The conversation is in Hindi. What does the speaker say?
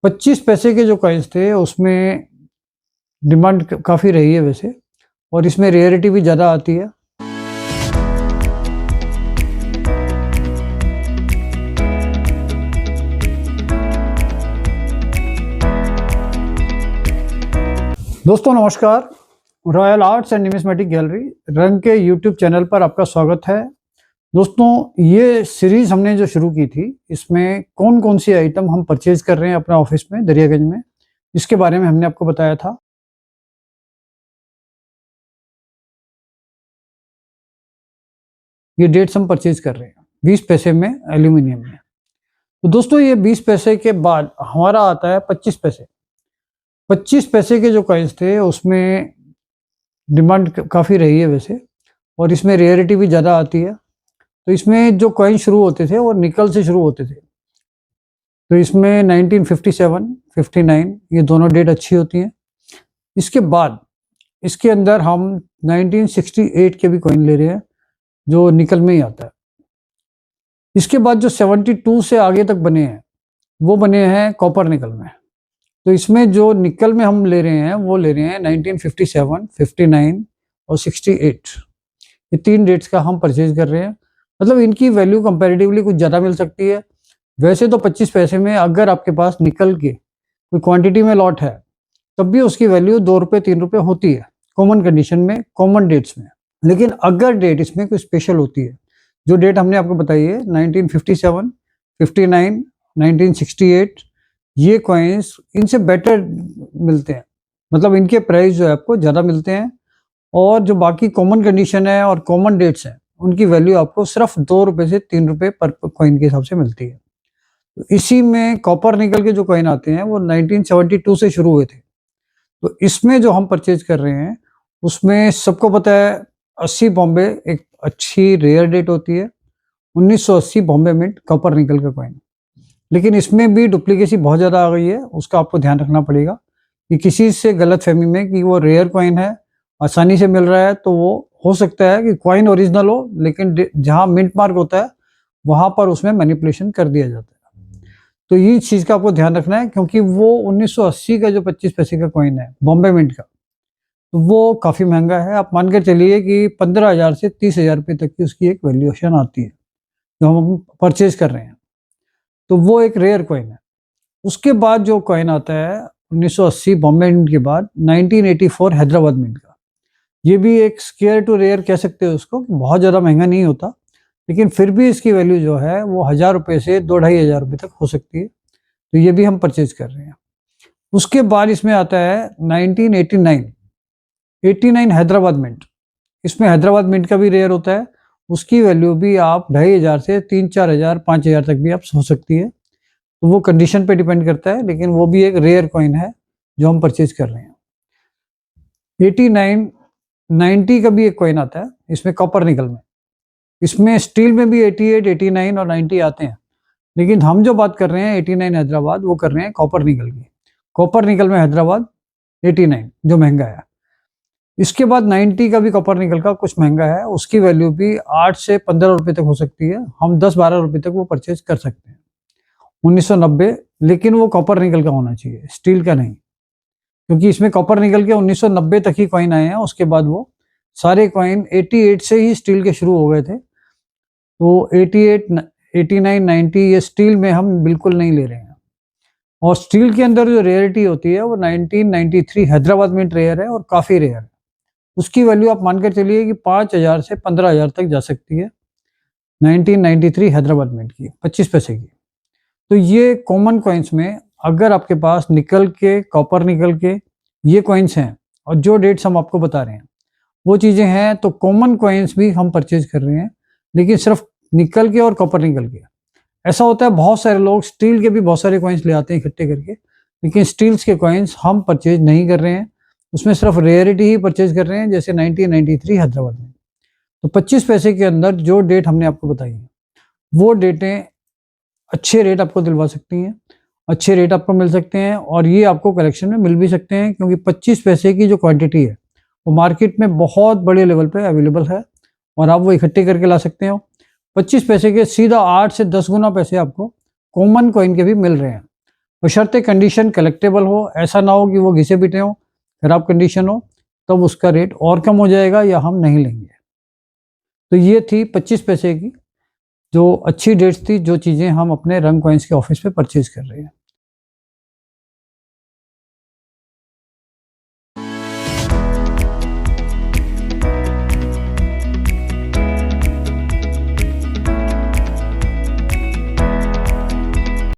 25 पैसे के जो कॉइन्स थे उसमें डिमांड काफ़ी रही है वैसे, और इसमें रेयरिटी भी ज़्यादा आती है। दोस्तों नमस्कार, royal arts and numismatic gallery रंग के यूट्यूब चैनल पर आपका स्वागत है। दोस्तों ये सीरीज़ हमने जो शुरू की थी, इसमें कौन कौन सी आइटम हम परचेज कर रहे हैं अपने ऑफिस में दरियागंज में, इसके बारे में हमने आपको बताया था। ये डेट्स हम परचेज कर रहे हैं 20 पैसे में एल्यूमिनियम में। तो दोस्तों ये 20 पैसे के बाद हमारा आता है 25 पैसे। 25 पैसे के जो कॉइन्स थे उसमें डिमांड काफ़ी रही है वैसे, और इसमें रेयरिटी भी ज़्यादा आती है। तो इसमें जो कॉइन शुरू होते थे वो निकल से शुरू होते थे। तो इसमें 1957, 59 ये दोनों डेट अच्छी होती हैं। इसके बाद इसके अंदर हम 1968 के भी कॉइन ले रहे हैं जो निकल में ही आता है। इसके बाद जो 72 से आगे तक बने हैं वो बने हैं कॉपर निकल में। तो इसमें जो निकल में हम ले रहे हैं वो ले रहे हैं 1957, 59 और 68। ये तीन डेट्स का हम परचेज कर रहे हैं। मतलब इनकी वैल्यू कंपैरेटिवली कुछ ज़्यादा मिल सकती है। वैसे तो 25 पैसे में अगर आपके पास निकल के कोई क्वांटिटी में लॉट है तब भी उसकी वैल्यू 2 रुपये 3 रुपये होती है कॉमन कंडीशन में, कॉमन डेट्स में। लेकिन अगर डेट इसमें कोई स्पेशल होती है, जो डेट हमने आपको बताई है 1957, 59, 1968, ये कॉइन्स इनसे बेटर मिलते हैं। मतलब इनके प्राइस जो है आपको ज़्यादा मिलते हैं, और जो बाकी कॉमन कंडीशन है और कॉमन डेट्स हैं उनकी वैल्यू आपको सिर्फ 2 रुपये से 3 रुपये पर कॉइन के हिसाब से मिलती है। तो इसी में कॉपर निकल के जो कॉइन आते हैं वो 1972 से शुरू हुए थे। तो इसमें जो हम परचेज कर रहे हैं उसमें सबको पता है 80 बॉम्बे एक अच्छी रेयर डेट होती है। 1980 बॉम्बे मिंट कॉपर निकल का कॉइन। लेकिन इसमें भी डुप्लीकेसी बहुत ज़्यादा आ गई है, उसका आपको ध्यान रखना पड़ेगा कि किसी से गलत फहमी में कि वो रेयर कॉइन है, आसानी से मिल रहा है, तो वो हो सकता है कि कॉइन ओरिजिनल हो लेकिन जहाँ मिंट मार्क होता है वहाँ पर उसमें मैनिपुलेशन कर दिया जाता है। तो ये चीज़ का आपको ध्यान रखना है, क्योंकि वो 1980 का जो 25 पैसे का कॉइन है बॉम्बे मिंट का, तो वो काफ़ी महंगा है। आप मान कर चलिए कि 15,000 से 30,000 रुपये तक की उसकी एक वैल्यूएशन आती है जो हम परचेज कर रहे हैं। तो वो एक रेयर कॉइन है। उसके बाद जो कॉइन आता है 1980 बॉम्बे मिंट के बाद 1984 हैदराबाद मिंट का। ये भी एक स्केयर टू रेयर कह सकते हो उसको, बहुत ज़्यादा महंगा नहीं होता, लेकिन फिर भी इसकी वैल्यू जो है वो 1000 रुपये से 2-2,500 रुपये तक हो सकती है। तो ये भी हम परचेज कर रहे हैं। उसके बाद इसमें आता है 1989, 89 हैदराबाद मिंट। इसमें हैदराबाद मिंट का भी रेयर होता है। उसकी वैल्यू भी आप 2,500 से 3-4 हज़ार 5,000 तक भी आप हो सकती है। तो वो कंडीशन पे डिपेंड करता है, लेकिन वो भी एक रेयर कॉइन है जो हम परचेज कर रहे हैं। 89, 90 का भी एक कॉइन आता है इसमें कॉपर निकल में। इसमें स्टील में भी 88, 89 और 90 आते हैं, लेकिन हम जो बात कर रहे हैं 89 हैदराबाद वो कर रहे हैं कॉपर निकल की। कॉपर निकल में हैदराबाद 89 जो महंगा है। इसके बाद 90 का भी कॉपर निकल का कुछ महंगा है, उसकी वैल्यू भी 8 से 15 रुपये तक हो सकती है। हम 10-12 रुपये तक वो परचेज कर सकते हैं। 1990, लेकिन वो कॉपर निकल का होना चाहिए, स्टील का नहीं, क्योंकि इसमें कॉपर निकल के 1990 तक ही कॉइन आए हैं। उसके बाद वो सारे कॉइन 88 से ही स्टील के शुरू हो गए थे। तो 88, 89, 90 ये स्टील में हम बिल्कुल नहीं ले रहे हैं। और स्टील के अंदर जो रेयरिटी होती है वो 1993 हैदराबाद मिंट रेयर है, और काफ़ी रेयर है। उसकी वैल्यू आप मानकर चलिए कि 5,000 से 15,000 तक जा सकती है 1993 हैदराबाद मिंट की 25 पैसे की। तो ये कॉमन कॉइन्स में अगर आपके पास निकल के, कॉपर निकल के ये कॉइन्स हैं, और जो डेट्स हम आपको बता रहे हैं वो चीज़ें हैं, तो कॉमन कॉइन्स भी हम परचेज कर रहे हैं, लेकिन सिर्फ निकल के और कॉपर निकल के। ऐसा होता है बहुत सारे लोग स्टील के भी बहुत सारे कॉइन्स ले आते हैं इकट्ठे करके, लेकिन स्टील्स के कॉइन्स हम परचेज नहीं कर रहे हैं। उसमें सिर्फ रेयरिटी ही परचेज कर रहे हैं, जैसे 1993 हैदराबाद में। तो 25 पैसे के अंदर जो डेट हमने आपको बताई है वो डेटें अच्छे रेट आपको दिलवा सकती हैं, अच्छे रेट आपको मिल सकते हैं, और ये आपको कलेक्शन में मिल भी सकते हैं, क्योंकि 25 पैसे की जो क्वांटिटी है वो मार्केट में बहुत बड़े लेवल पे अवेलेबल है, और आप वो इकट्ठे करके ला सकते हो। 25 पैसे के सीधा 8 से 10 गुना पैसे आपको कॉमन कॉइन के भी मिल रहे हैं। बशर्ते कंडीशन कलेक्टेबल हो, ऐसा ना हो कि वो घिसे पिटे हो, खराब कंडीशन हो, तब उसका रेट और कम हो जाएगा या हम नहीं लेंगे। तो ये थी 25 पैसे की जो अच्छी डेट्स थी, जो चीज़ें हम अपने रंग कॉइन्स के ऑफिस पे परचेज कर रहे हैं।